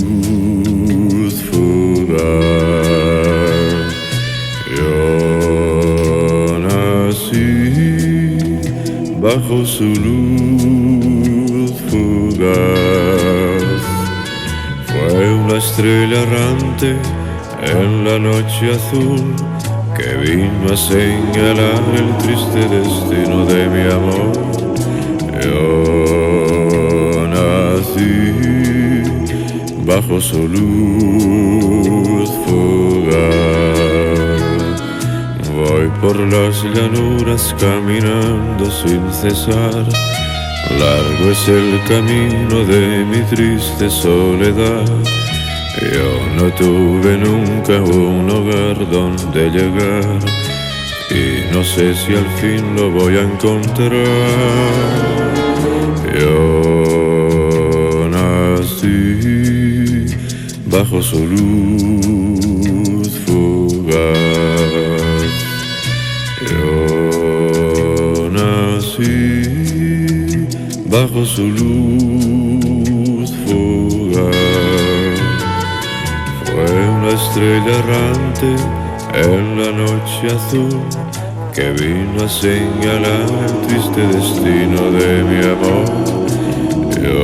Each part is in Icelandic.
luz fugaz. Yo nací bajo su luz fugaz. Fue una estrella errante en la noche azul que vino a señalar el triste destino de mi amor. Yo nací bajo su luz fugaz. Voy por las llanuras caminando sin cesar. Largo es el camino de mi triste soledad. Yo no tuve nunca un hogar donde llegar y no sé si al fin lo voy a encontrar. Yo nací bajo su luz fugaz. Yo nací bajo su luz fugaz. Fue una estrella errante en la noche azul que vino a señalar el triste destino de mi amor. Yo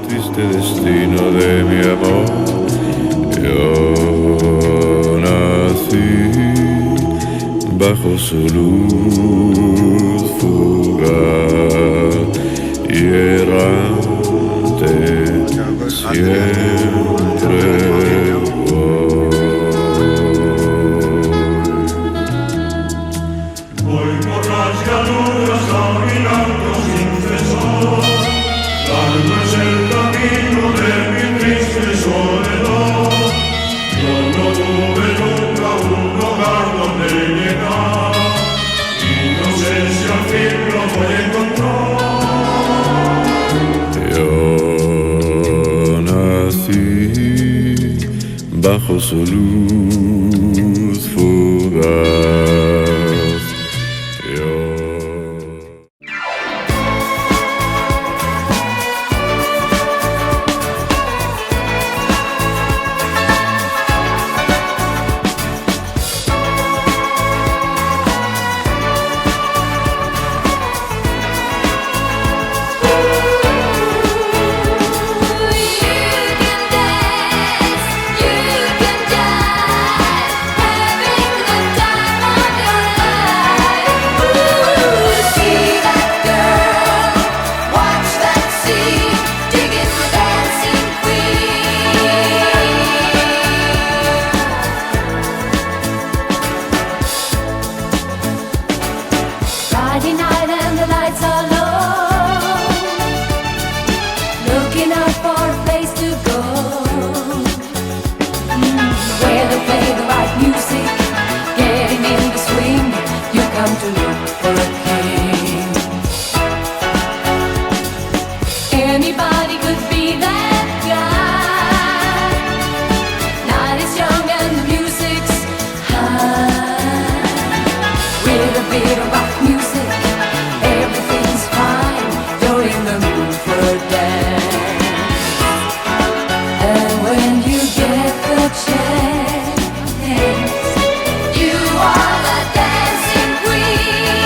triste destino de mi amor. Yo nací bajo su luz fugaz y errante siempre voy por las llanuras caminando sin cesar. Largo es el camino de mi triste soledad. Yo no tuve nunca un hogar donde llegar y no sé si al fin lo voy a encontrar. Yo nací bajo su luz fugaz. Yo Friday night and the lights are low, looking out for a place to go, where they play the right music, getting in the swing. You come to look for a king. Anybody could be that guy. Night is young and the music's high, with a bit of rock music. Everything's fine. You're in the mood for a dance, and when you get the chance, you are the dancing queen,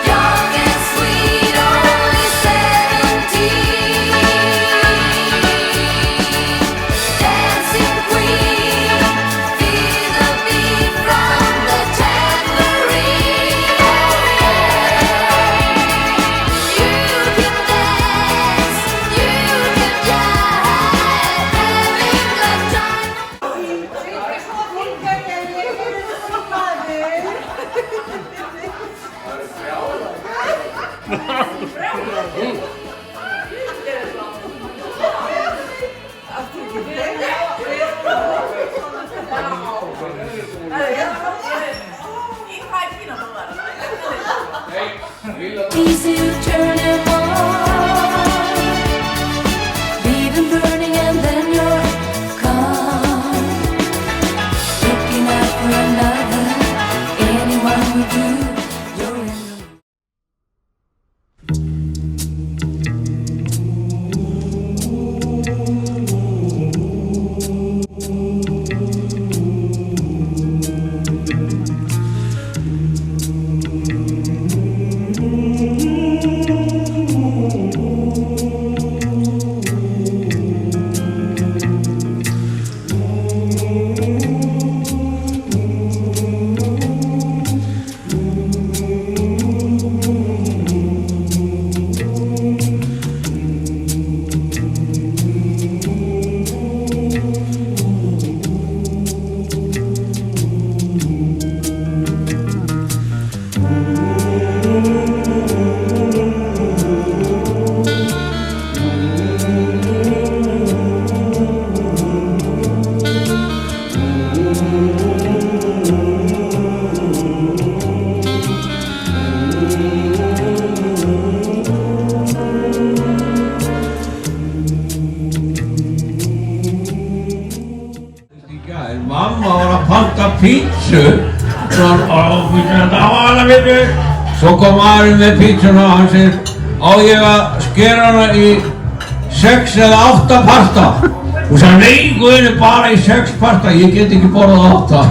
young and sweet, only 17. Dancing queen, feel the Easy to turn it on, leave them burning and then you're gone. Looking out for another, anyone will do. You're in the Mamma var að panta pítsu og það var alveg fyrir. Svo kom maðurinn með pítsuna og hann segir á ég að skera hana í 6 eða 8 parta. Og sagði nei guðinu bara í 6 parta, ég get ekki borðað 8.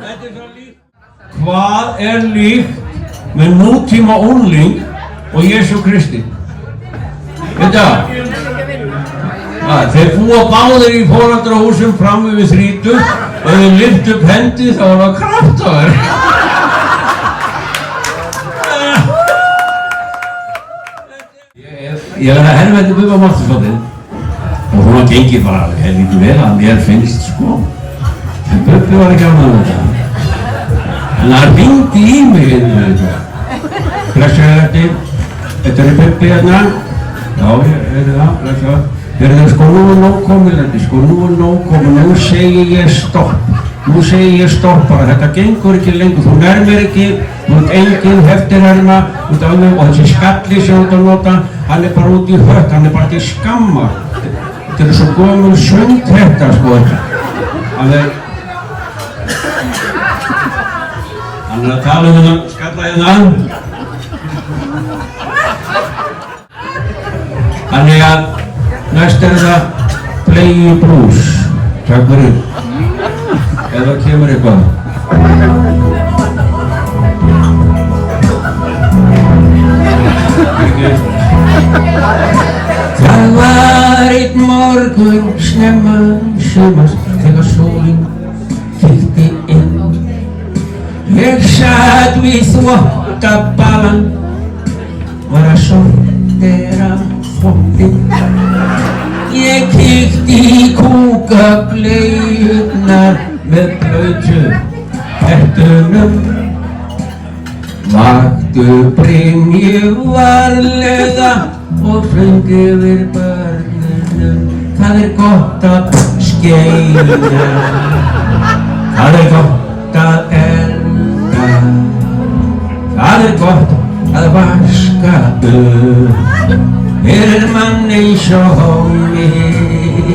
Þetta er svo líkt. Hvað er líkt með nútíma ungling og Jesú Kristi? Veit það? Þeir búa báðir í foreldrahúsum fram yfir 30 og ef þeir lyftu upp hendi þá var það kraftaverk. Ég verði að helveti Bubba Mortensdóttir og hún var gengið bara helviti vel að mér finnst sko. En Bubbi var ekki ánægður með þetta. En það hringdi í mig blessaður þetta er Bubbi hérna. Já, ég veit það, blessaður. Þegar það sko nú er nóg komið þetta, sko nú er nóg komið, nú segi ég stopp. Nú segi ég stopp bara, þetta gengur ekki lengur, þú nærmir ekki, þú ert engin heftirherma, þú ert alveg, og þessi skalli sem þú ert að nota, hann er bara út í hött, hann er bara til skammar. Þetta er svo gömul sundhetta sko þetta. Hann er að tala þennan skalla hérna. Þannig að næst er það Play Blues, takk fyrir, eða kemur eitthvað. Það var einn morgun snemma sumars þegar sólin fyllti inn. Ég sat við þvottabalan, var að sortera þvottinn. Ég kíkti í kúkableiurnar með blautu hettunum. Vaktu Brynju varlega og söng yfir börnunum. Það er gott að skeina, það er gott að elda, það er gott að vaska upp fyrir mann eins og mig.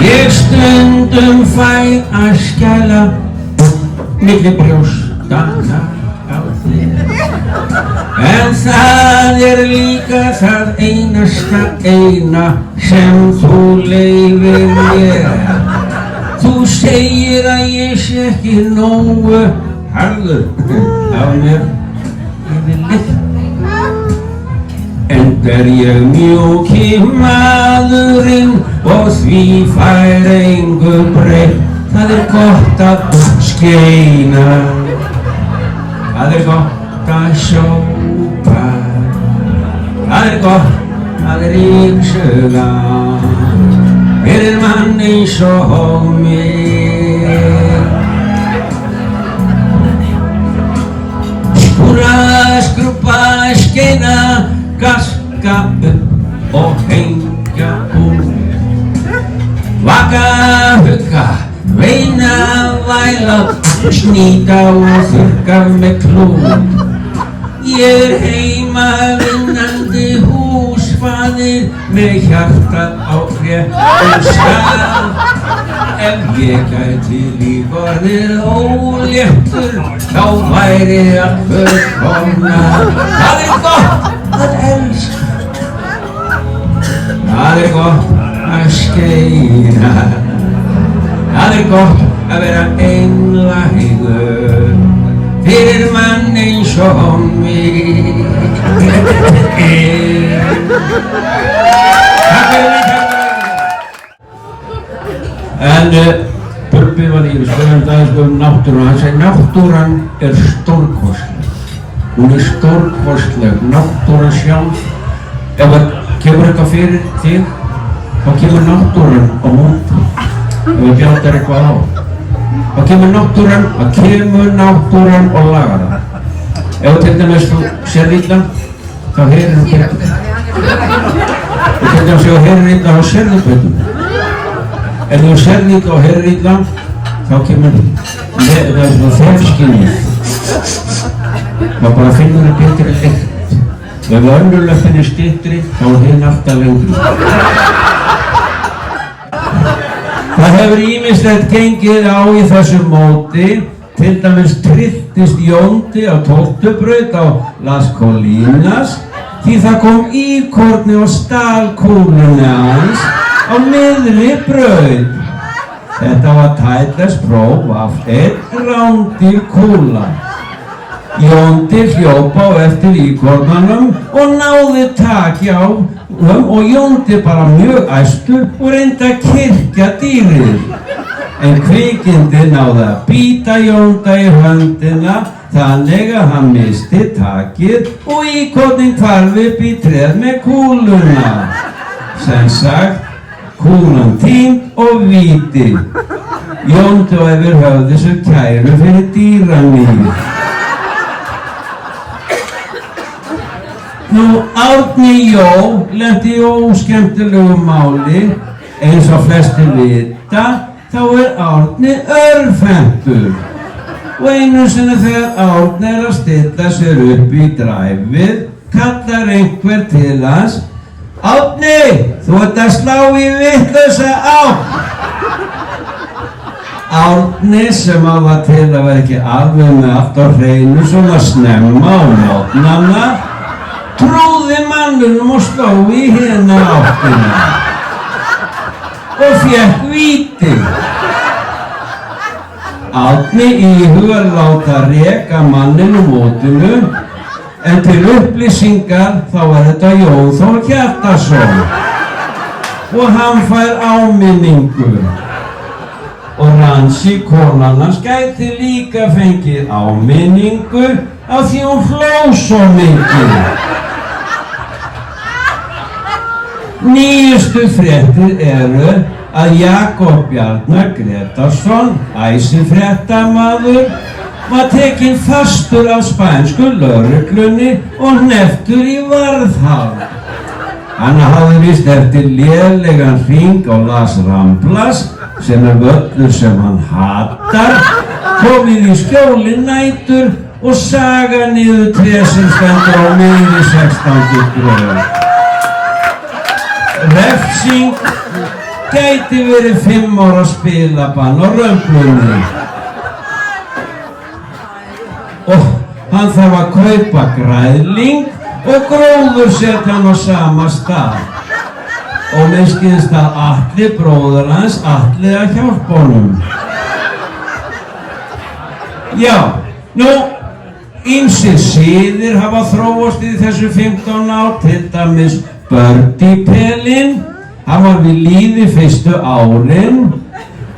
Ég stundum fæ að skæla milli brjóstanna á þér, en það er líka það einasta eina sem þú leyfir mér. Þú segir að ég sé ekki nógu harður af mér yfirleitt, enda er ég mjúki maðurinn og því fær engu breytt. Það er gott að skeina, það er gott að sópa, það er gott að ryksuga fyrir mann eins og mig. skrúbba, skeina, gaska upp og hengja út. Vaka, hugga, veina, væla, snýta og þurrka með klút. Ég heima vinnandi húsfaðir með hjartað á réttum stað. Ef ég gæti líf orðið óléttur, þá væri allt fullkomnað. Það gott að elska. Það gott að skeina. Það gott að vera einlægur fyrir mann eins og mig. Takk fyrir mig. En Bubbi var í spennandi aðeins náttúruna. Hann segi náttúran stórkostleg. Hún stórkostleg. Náttúran sjálf. Ef það kemur eitthvað fyrir þig, þá kemur náttúran á móti. Ef það bjátar eitthvað á. Þá kemur náttúran og lagar það. Ef til dæmis þú sér illa, þá heyrir þú betur. Og til dæmis ef þú heyrir illa, þá sér þú betur. Ef þú sér illa og heyrir illa, þá kemur það er svona þefskynið. Þá bara finnur þú betri lykt. Ef önnur löppin styttri, þá hinn alltaf lengri. Það hefur ýmislegt gengið á í þessu móti. Til dæmis trylltist Jóndi á tortubraut á Las Colinas því það kom íkorni og stal kúlunni hans á miðri braut. Þetta var tætless próf af einn rándýr kúla. Jóndi hljóp á eftir íkornanum og náði taki á og Jóndi bara mjög æstur og reyndi að kyrkja dýrið. En kvikindi náði að bíta Jónda í höndina þannig að hann misti takið og íkornin hvarf upp í tréð með kúluna. Sem sagt, kúlan týnd og víti. Jóndi á yfir höfði sem kæru fyrir dýraníð. Nú, Árni Jó lenti í óskemmtilegu máli, eins og flestir vita, þá Árni örvhentur. Og einu sinni þegar Árni að stilla sér upp í dræfið, kallar einhver til hans: Árni, þú ert að slá í vitlausa átt. Árni, sem var til að vera ekki alveg með allt á hreinu svona snemma á mótnanna, trúði manninum og sló í hina áttina og fékk víti. Árni íhugar láta reka manninn úr mótinu, en til upplýsingar þá þetta Jón Þór Hjartarson og hann fær áminningu. Og Nancy, konan hans, gæti líka fengið áminningu af því hún hló svo mikið. Nýjustu fréttir eru að Jakob Bjarnar Gretarsson, æsifréttamaður, var tekinn fastur af spænsku lögreglunni og hnepptur í varðhald. Hann hafði víst eftir lélegan hring á Las Ramblas, sem völlur sem hann hatar, komið í skjóli nætur og saga niður tré sem stendur á miðri 16. gröf. Refsing gæti verið 5 ára spilabann á Römblunni. Og hann þarf að kaupa græðling og gróðursetja hann á sama stað. Og mér skilst að Atli, bróðir hans, Atli að hjálpa honum. Já, nú, ýmsir siðir hafa þróast í þessu 15 ár, til dæmis Birdie-pelinn. Hann var við lífi fyrstu árin,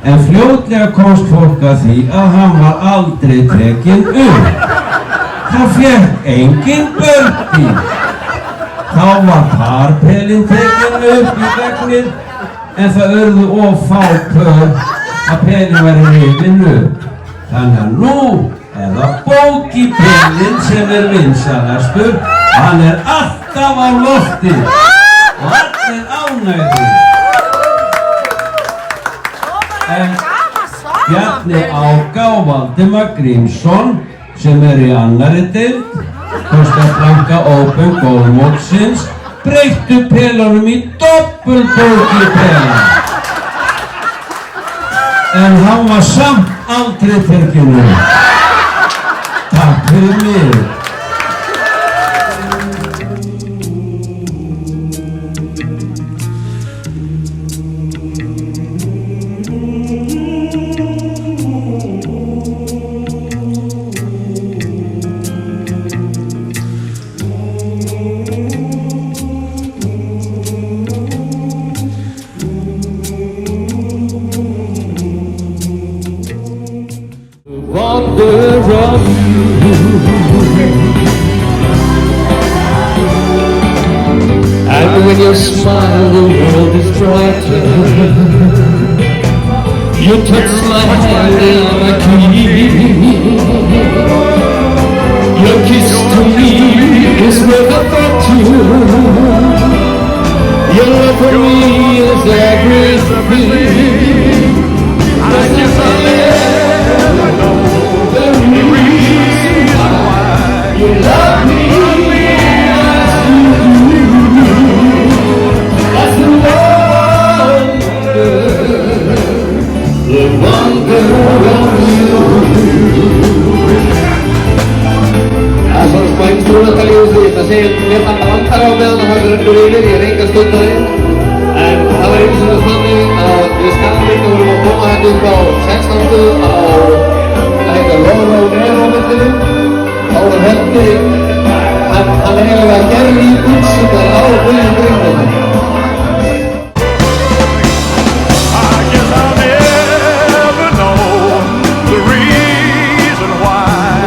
en fljótlega komst fólk að því að hann var aldrei tekinn upp. Það fékk enginn Birdie. Þá var parpelinn tekinn upp í vegnir, en það urðu of fá pör að pelinn væri rifinn upp. Þannig að nú eða bókipillin sem vinsalastur, hann alltaf á lofti og allir ánægðir. En Bjarni Áka og Valdimar Grímsson sem í annarri deild, Costa Blanca Open golfmótsins, breyttu pelunum í doppelbókipela. En hann var samt aldrei tekinn upp. Takk fyrir mig. Wonder of you, and when you smile the world is brighter. You touch my hand and I keep. Your kiss to me is worth a fortune. Your love for me is everything. I guess I'll never know the reason why you love me as you do. That's the wonder of you. Asal main surat kali usi, masih dia pantauan taruh bel nama gerendul ini di ring kestuturin. En það var eins og þannig að við skapleikum vorum að koma hérna upp á 16. Það heitir Lóra og Nero á myndinu. Þá var hann eiginlega gerði í útsettar á Guðjón Grímsson. I guess I'll never know the reason why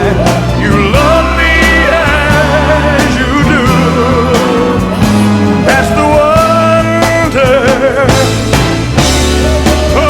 you love me as you do. That's the wonder of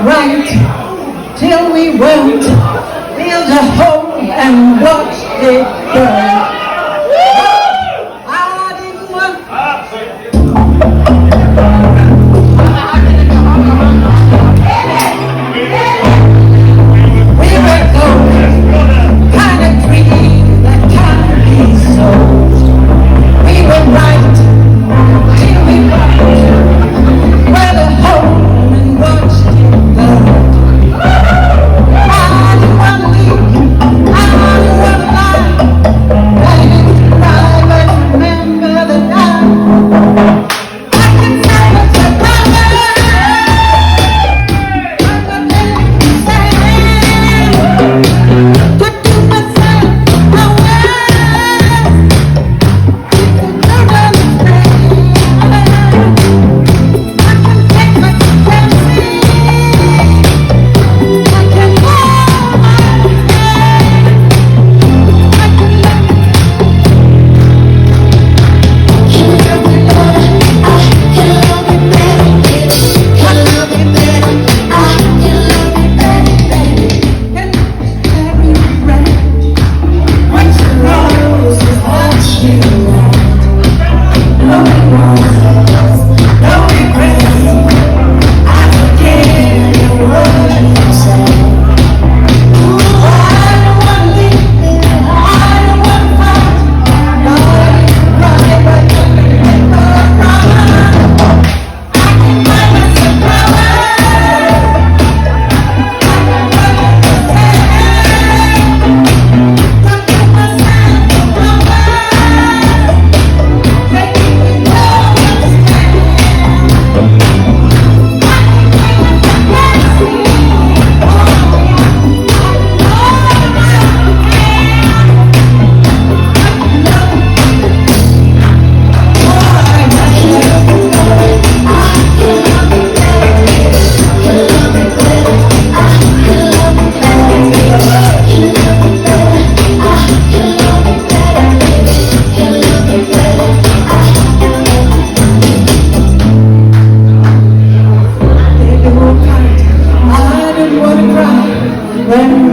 right till we went, built a home and watched it burn. I didn't want we were gold, kind of tree that can't be sold. We were September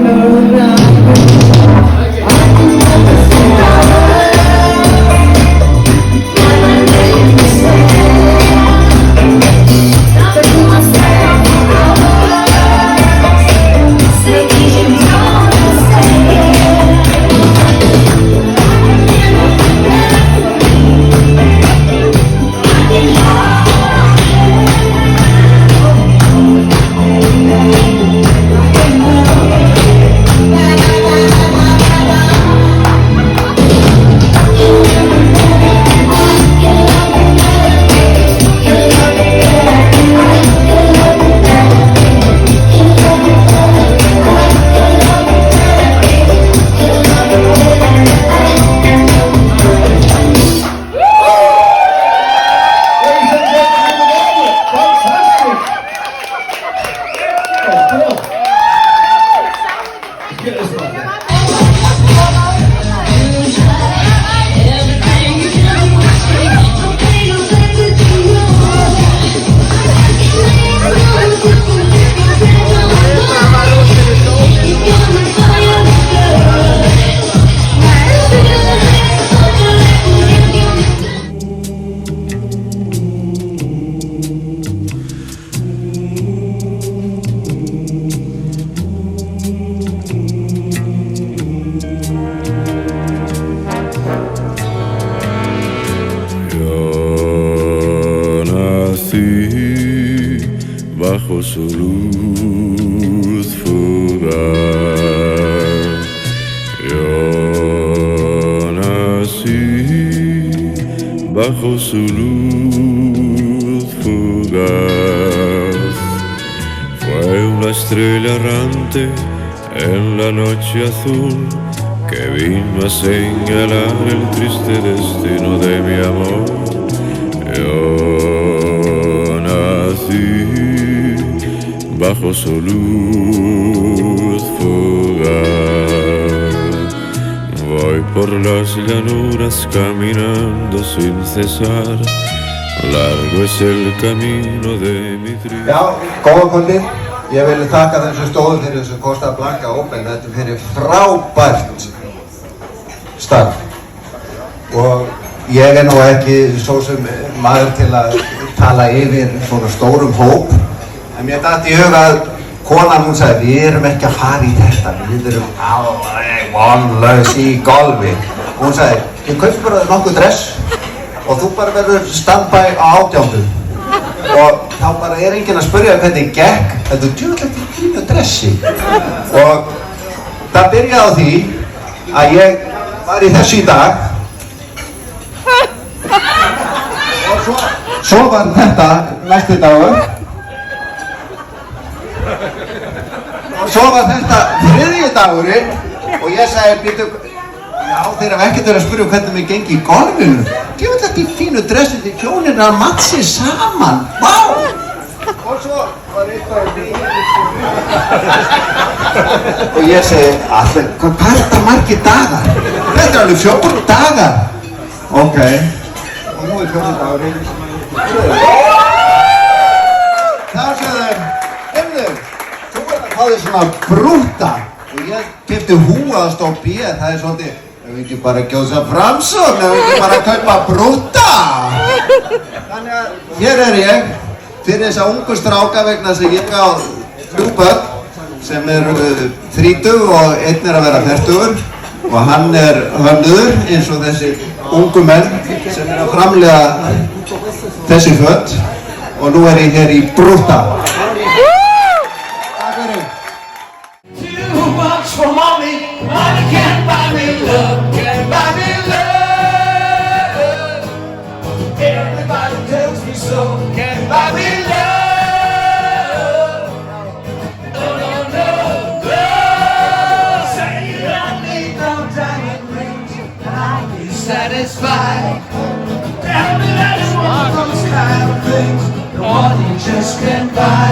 bajo su luz fugaz. Yo nací bajo su luz fugaz. Fue una estrella errante en la noche azul que vino a señalar el triste destino de mi amor. Yo nací bajo su luz fugaz. Voy por las llanuras caminando sin cesar. Largo es el camino de mi tristeza. Já, góða kvöldið. Ég vil þakka þeim sem stóðu fyrir þessu Costa Blanca Open. Þetta fyrir frábært starf. Og ég nú ekki svo sem maður til að tala yfir svona stórum hóp. En mér datt í hug að konan hún sagði, við erum ekki að fara í þetta, við erum alveg vonlaus í golfi. Og hún sagði, ég kaupi bara nokkuð dress og þú bara verður standbæ á 18. Og þá bara enginn að spyrja hvernig gekk, þetta er djúðlegt í fínu dressi. Og það byrjaði á því að ég var í þessu í dag. Og svo var þetta næsti dagur. Og svo var þetta þriðji dagurinn og ég sagði, býttu, já þeir hafa ekkert verið að spyrja hvernig mér gengi í golfinu. Djúðlegt í fínu dressi því hjónin að matsi saman, vá! Og svo var eitthvað og ég segi, allir, hvað er þetta margir dagar? Þetta er alveg 4 dagar. Ok, og nú er 4 dagurinn. Það sagði, heyrðu, þú verður að fá þér svona brúta. Og ég keypti húaðast á B, það er svolítið, ef við ekki bara kjósa Framsókn, ef við ekki bara kaupa brúta. Þannig að hér er ég fyrir þessa ungu stráka vegna þess að ég á 3 börn sem eru 30 og einn er að vera 40 og hann er hönnuður eins og þessi ungu menn sem er að framleiða þessi föt og nú er ég hér í brúta. Takk fyrir. Too much for money, money can't buy me love, can't buy me love. Everybody tells me so, can't buy me love. No, no, no, love. Say you don't need no diamond rings, and I'll be satisfied. Tell me that it's one of those kind of things the money just can't buy.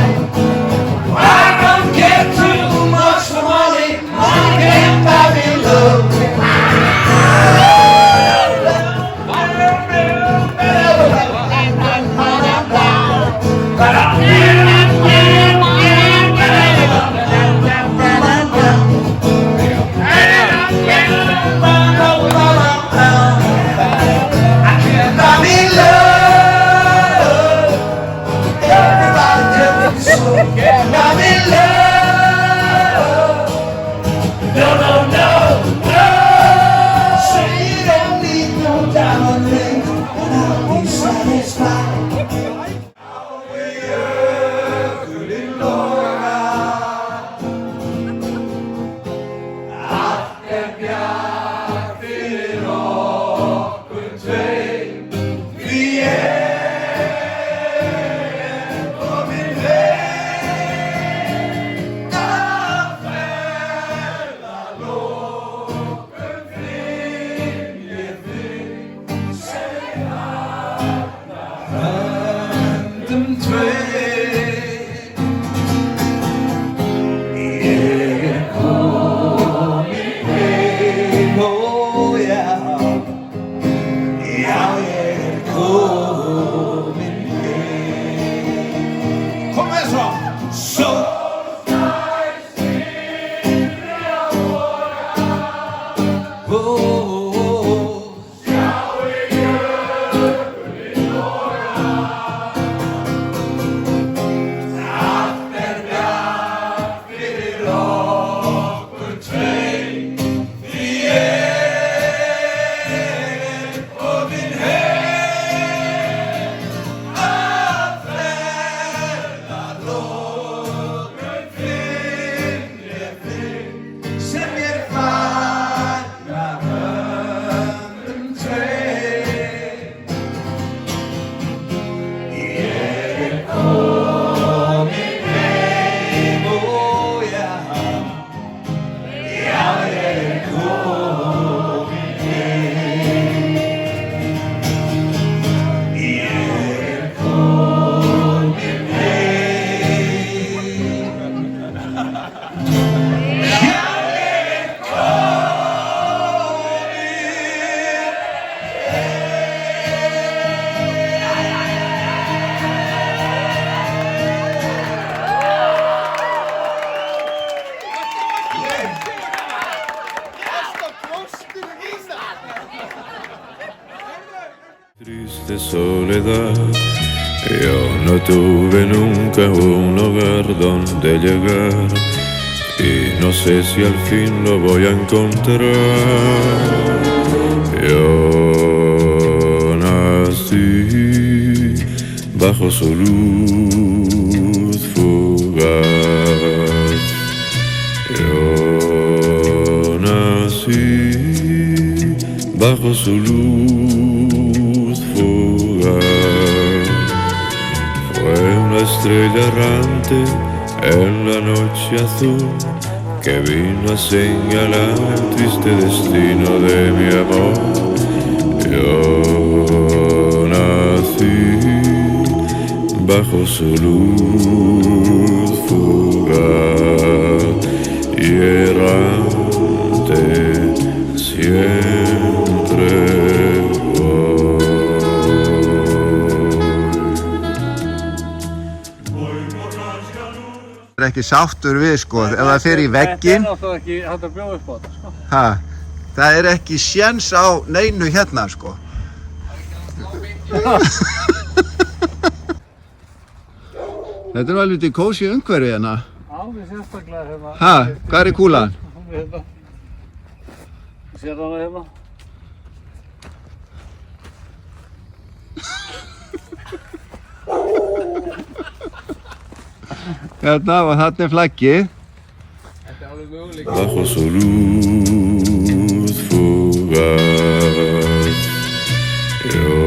Triste soledad, yo no tuve nunca un hogar donde llegar y no sé si al fin lo voy a encontrar. Yo nací bajo su luz fugaz. Yo nací bajo su luz fugaz. Fue una estrella errante en la noche azul que vino a señalar el triste destino de mi amor. Yo nací bajo su luz fugaz y errante siempre voy. Það er ekki sáttur við sko, ef það fer í vegginn. Þetta náttúrulega ekki hægt að bjóða upp á þetta sko. Ha, það er ekki séns á neinu hérna sko. Þetta er alveg kósí umhverfi hérna. Alveg sérstaklega hérna. Ha, hvað er kúlan? Hérna. Sér hana hérna. Hérna og þarna er flaggið. Þetta er alveg möguleik. Bajo su luz fugaz, yo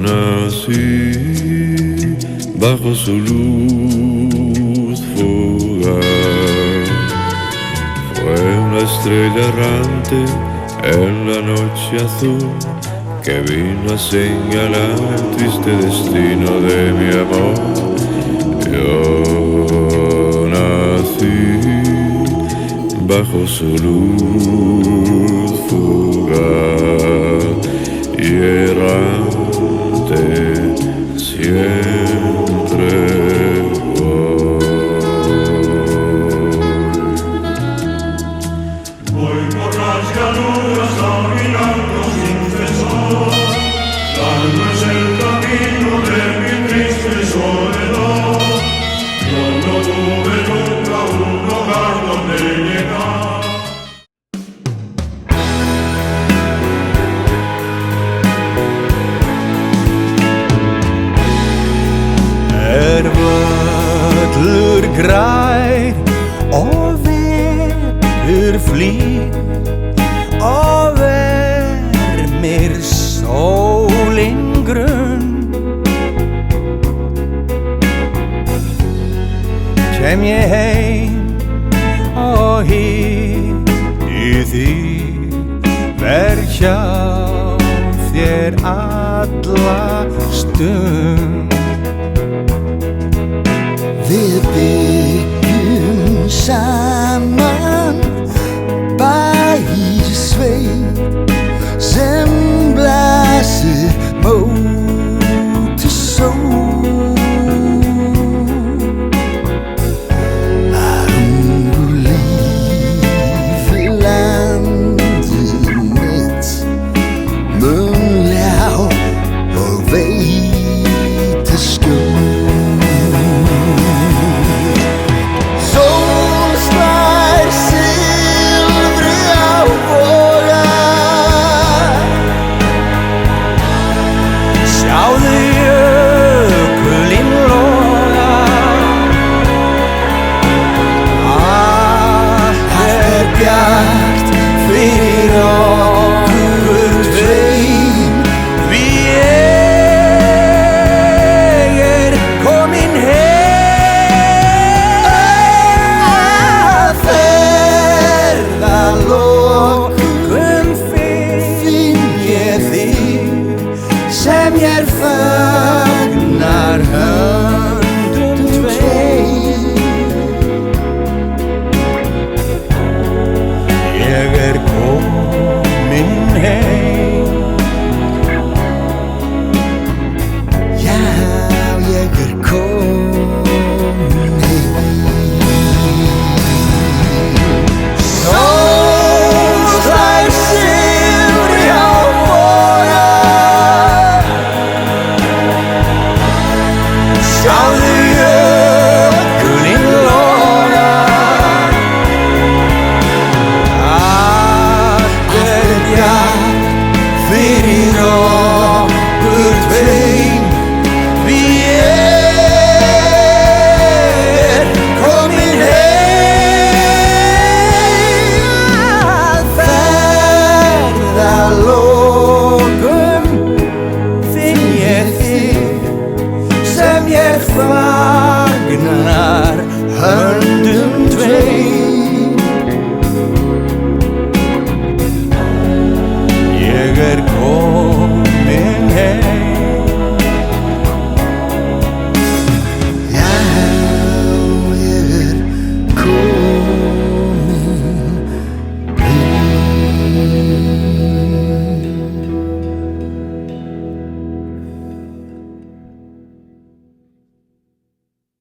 nací bajo su luz fugaz. Fue una estrella errante en la noche azul que vino a señalar el triste destino de mi amor. Yo nací bajo su luz fugaz y errante siempre Voy por las llanuras caminando sin cesar, largo es el camino de mi triste soledad. Yo no tuve nunca un hogar donde llegar. Völlur grær og vetur flýr og vermir sólin grunn. Kem ég heim og hitti þig, verð hjá þér alla stund. Við byggjum Ég komin heim